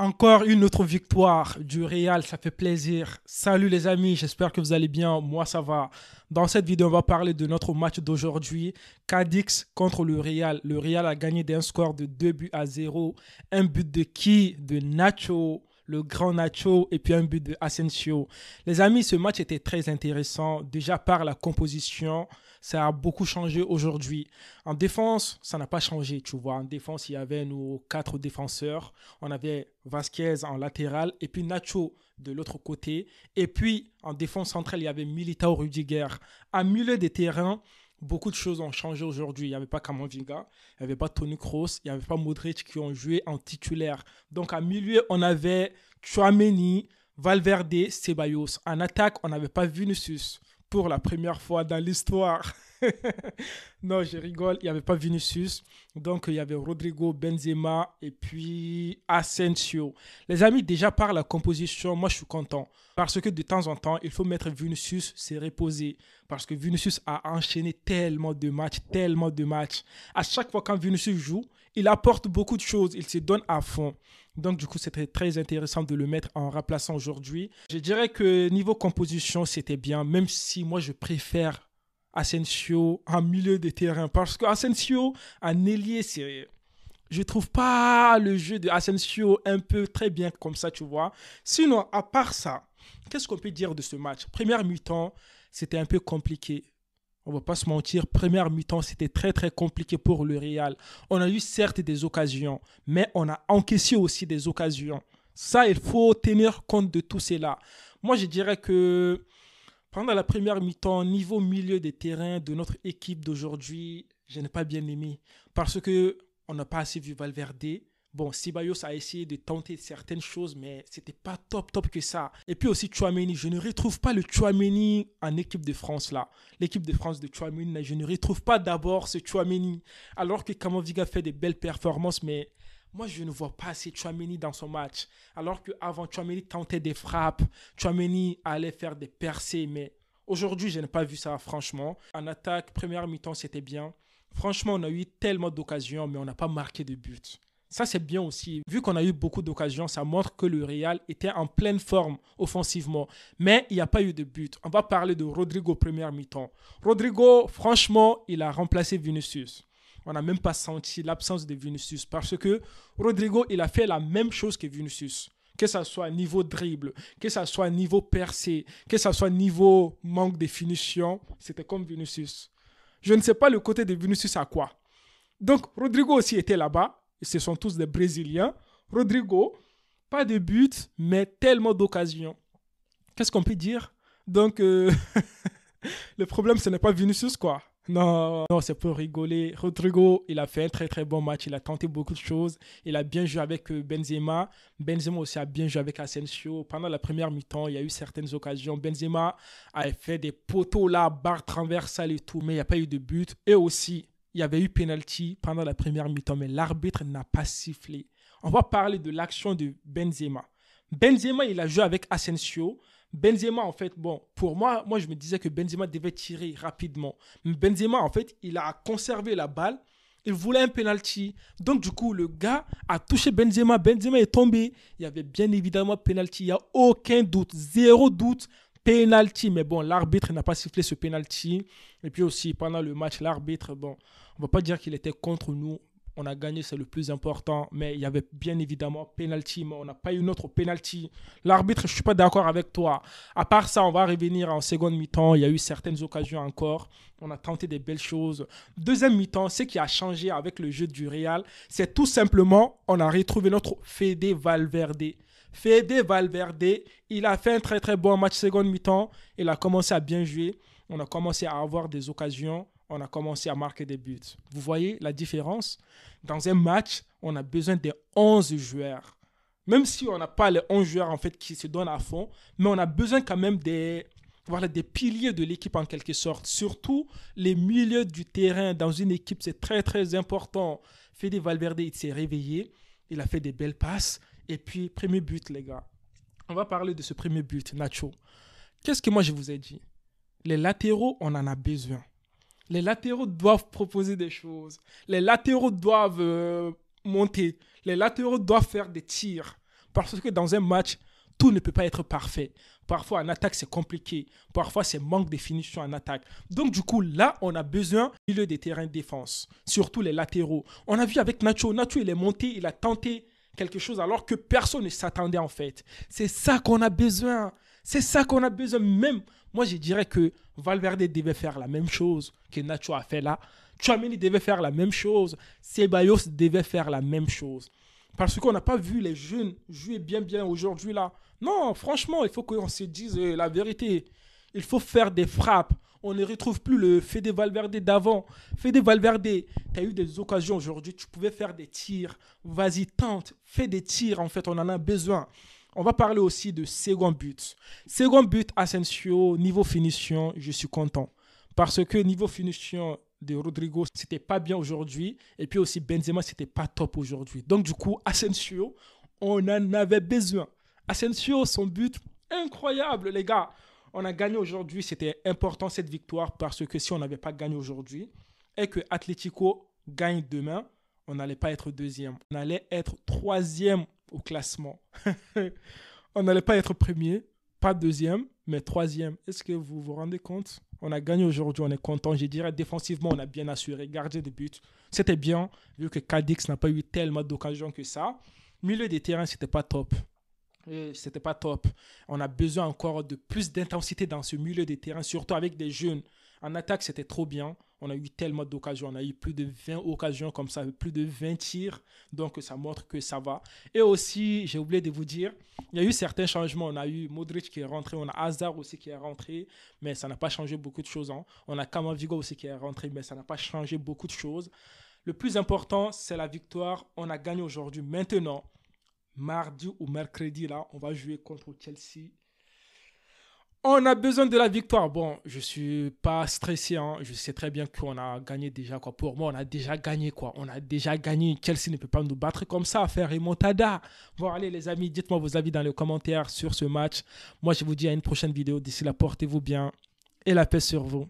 Encore une autre victoire du Real, ça fait plaisir. Salut les amis, j'espère que vous allez bien. Moi, ça va. Dans cette vidéo, on va parler de notre match d'aujourd'hui. Cadix contre le Real. Le Real a gagné d'un score de 2 buts à 0. Un but de qui? De Nacho, le grand Nacho, et puis un but de Asensio. Les amis, ce match était très intéressant. Déjà par la composition, ça a beaucoup changé aujourd'hui. En défense, ça n'a pas changé, tu vois. En défense, il y avait nos 4 défenseurs. On avait Vasquez en latéral et puis Nacho de l'autre côté. Et puis, en défense centrale, il y avait Militao Rudiger. À milieu des terrains, beaucoup de choses ont changé aujourd'hui. Il n'y avait pas Camavinga, il n'y avait pas Toni Kroos, il n'y avait pas Modric qui ont joué en titulaire. Donc, à milieu, on avait Tchouaméni, Valverde, Ceballos. En attaque, on n'avait pas Vinicius pour la première fois dans l'histoire. Non, je rigole, il n'y avait pas Vinicius. Donc, il y avait Rodrigo, Benzema et puis Asensio. Les amis, déjà par la composition, moi, je suis content. Parce que de temps en temps, il faut mettre Vinicius, c'est reposer. Parce que Vinicius a enchaîné tellement de matchs, tellement de matchs. À chaque fois quand Vinicius joue, il apporte beaucoup de choses, il se donne à fond. Donc, du coup, c'était très intéressant de le mettre en remplaçant aujourd'hui. Je dirais que niveau composition, c'était bien, même si moi, je préfère Asensio en milieu de terrain. Parce que Asensio, en ailier, c'est... Je trouve pas le jeu de Asensio un peu très bien comme ça, tu vois. Sinon, à part ça, qu'est-ce qu'on peut dire de ce match? Première mi-temps, c'était un peu compliqué. On va pas se mentir, première mi-temps, c'était très très compliqué pour le Real. On a eu certes des occasions, mais on a encaissé aussi des occasions. Ça, il faut tenir compte de tout cela. Moi, je dirais que pendant la première mi-temps, niveau milieu des terrains de notre équipe d'aujourd'hui, je n'ai pas bien aimé. Parce que on n'a pas assez vu Valverde. Bon, Ceballos a essayé de tenter certaines choses, mais c'était pas top que ça. Et puis aussi Tchouaméni, je ne retrouve pas le Tchouaméni en équipe de France là. L'équipe de France de Tchouaméni, je ne retrouve pas d'abord ce Tchouaméni. Alors que Camavinga fait des belles performances, mais moi je ne vois pas assez Tchouaméni dans son match. Alors qu'avant Tchouaméni tentait des frappes, Tchouaméni allait faire des percées, mais aujourd'hui je n'ai pas vu ça franchement. En attaque, première mi-temps c'était bien. Franchement, on a eu tellement d'occasions, mais on n'a pas marqué de but. Ça, c'est bien aussi. Vu qu'on a eu beaucoup d'occasions, ça montre que le Real était en pleine forme offensivement. Mais il n'y a pas eu de but. On va parler de Rodrigo première mi-temps. Rodrigo, franchement, il a remplacé Vinicius. On n'a même pas senti l'absence de Vinicius parce que Rodrigo, il a fait la même chose que Vinicius. Que ça soit niveau dribble, que ça soit niveau percée, que ça soit niveau manque de finition, c'était comme Vinicius. Je ne sais pas le côté de Vinicius à quoi. Donc, Rodrigo aussi était là-bas. Ce sont tous des Brésiliens. Rodrigo, pas de but, mais tellement d'occasions. Qu'est-ce qu'on peut dire? Donc, le problème, ce n'est pas Vinicius, quoi. Non, non, c'est pour rigoler. Rodrigo, il a fait un très très bon match. Il a tenté beaucoup de choses. Il a bien joué avec Benzema. Benzema aussi a bien joué avec Asensio. Pendant la première mi-temps, il y a eu certaines occasions. Benzema a fait des poteaux là, barre transversale et tout, mais il n'y a pas eu de but. Et aussi, il y avait eu penalty pendant la première mi-temps, mais l'arbitre n'a pas sifflé. On va parler de l'action de Benzema. Benzema, il a joué avec Asensio. Benzema, en fait, bon, pour moi, je me disais que Benzema devait tirer rapidement. Mais Benzema, en fait, il a conservé la balle. Il voulait un penalty. Donc, du coup, le gars a touché Benzema. Benzema est tombé. Il y avait bien évidemment penalty. Il n'y a aucun doute, zéro doute. Penalty. Mais bon, l'arbitre n'a pas sifflé ce penalty. Et puis aussi, pendant le match, l'arbitre, bon, on ne va pas dire qu'il était contre nous. On a gagné, c'est le plus important. Mais il y avait bien évidemment penalty, mais on n'a pas eu notre penalty. L'arbitre, je ne suis pas d'accord avec toi. À part ça, on va revenir en seconde mi-temps. Il y a eu certaines occasions encore. On a tenté des belles choses. Deuxième mi-temps, ce qui a changé avec le jeu du Real, c'est tout simplement, on a retrouvé notre Fede Valverde. Fede Valverde, il a fait un très très bon match seconde mi-temps. Il a commencé à bien jouer. On a commencé à avoir des occasions. On a commencé à marquer des buts. Vous voyez la différence? Dans un match, on a besoin de 11 joueurs. Même si on n'a pas les 11 joueurs en fait, qui se donnent à fond, mais on a besoin quand même des piliers de l'équipe en quelque sorte. Surtout les milieux du terrain dans une équipe, c'est très très important. Fede Valverde, il s'est réveillé. Il a fait des belles passes. Et puis, premier but, les gars. On va parler de ce premier but, Nacho. Qu'est-ce que moi je vous ai dit? Les latéraux, on en a besoin. Les latéraux doivent proposer des choses. Les latéraux doivent monter. Les latéraux doivent faire des tirs. Parce que dans un match, tout ne peut pas être parfait. Parfois, en attaque, c'est compliqué. Parfois, c'est manque de finition en attaque. Donc, du coup, là, on a besoin du milieu des terrains de défense. Surtout les latéraux. On a vu avec Nacho. Nacho, il est monté, il a tenté quelque chose alors que personne ne s'attendait en fait. C'est ça qu'on a besoin. C'est ça qu'on a besoin. Même, moi, je dirais que Valverde devait faire la même chose que Nacho a fait là. Tchouaméni devait faire la même chose. Ceballos devait faire la même chose. Parce qu'on n'a pas vu les jeunes jouer bien aujourd'hui là. Non, franchement, il faut qu'on se dise la vérité. Il faut faire des frappes. On ne retrouve plus le Fede Valverde d'avant. Fede Valverde, tu as eu des occasions aujourd'hui. Tu pouvais faire des tirs. Vas-y, tente. Fais des tirs. En fait, on en a besoin. On va parler aussi de second but. Second but, Asensio, niveau finition, je suis content. Parce que niveau finition de Rodrigo, c'était pas bien aujourd'hui. Et puis aussi Benzema, c'était pas top aujourd'hui. Donc du coup, Asensio, on en avait besoin. Asensio, son but, incroyable les gars. On a gagné aujourd'hui, c'était important cette victoire parce que si on n'avait pas gagné aujourd'hui et que Atlético gagne demain, on n'allait pas être deuxième. On allait être troisième au classement. On n'allait pas être premier, pas deuxième, mais troisième. Est-ce que vous vous rendez compte? On a gagné aujourd'hui, on est content. Je dirais défensivement, on a bien assuré. Gardien de but, c'était bien, vu que Cadix n'a pas eu tellement d'occasions que ça. Milieu des terrains, c'était pas top. C'était pas top. On a besoin encore de plus d'intensité dans ce milieu des terrains, surtout avec des jeunes. En attaque, c'était trop bien. On a eu tellement d'occasions. On a eu plus de 20 occasions comme ça, plus de 20 tirs. Donc, ça montre que ça va. Et aussi, j'ai oublié de vous dire, il y a eu certains changements. On a eu Modric qui est rentré. On a Hazard aussi qui est rentré. Mais ça n'a pas changé beaucoup de choses. Hein. On a Camavinga aussi qui est rentré. Mais ça n'a pas changé beaucoup de choses. Le plus important, c'est la victoire. On a gagné aujourd'hui. Maintenant, mardi ou mercredi, là, on va jouer contre Chelsea. On a besoin de la victoire. Bon, je suis pas stressé. Hein. Je sais très bien qu'on a gagné déjà. Quoi. Pour moi, on a déjà gagné. Quoi. On a déjà gagné. Chelsea ne peut pas nous battre comme ça, faire remontada. Bon, allez les amis, dites-moi vos avis dans les commentaires sur ce match. Moi, je vous dis à une prochaine vidéo. D'ici là, portez-vous bien et la paix sur vous.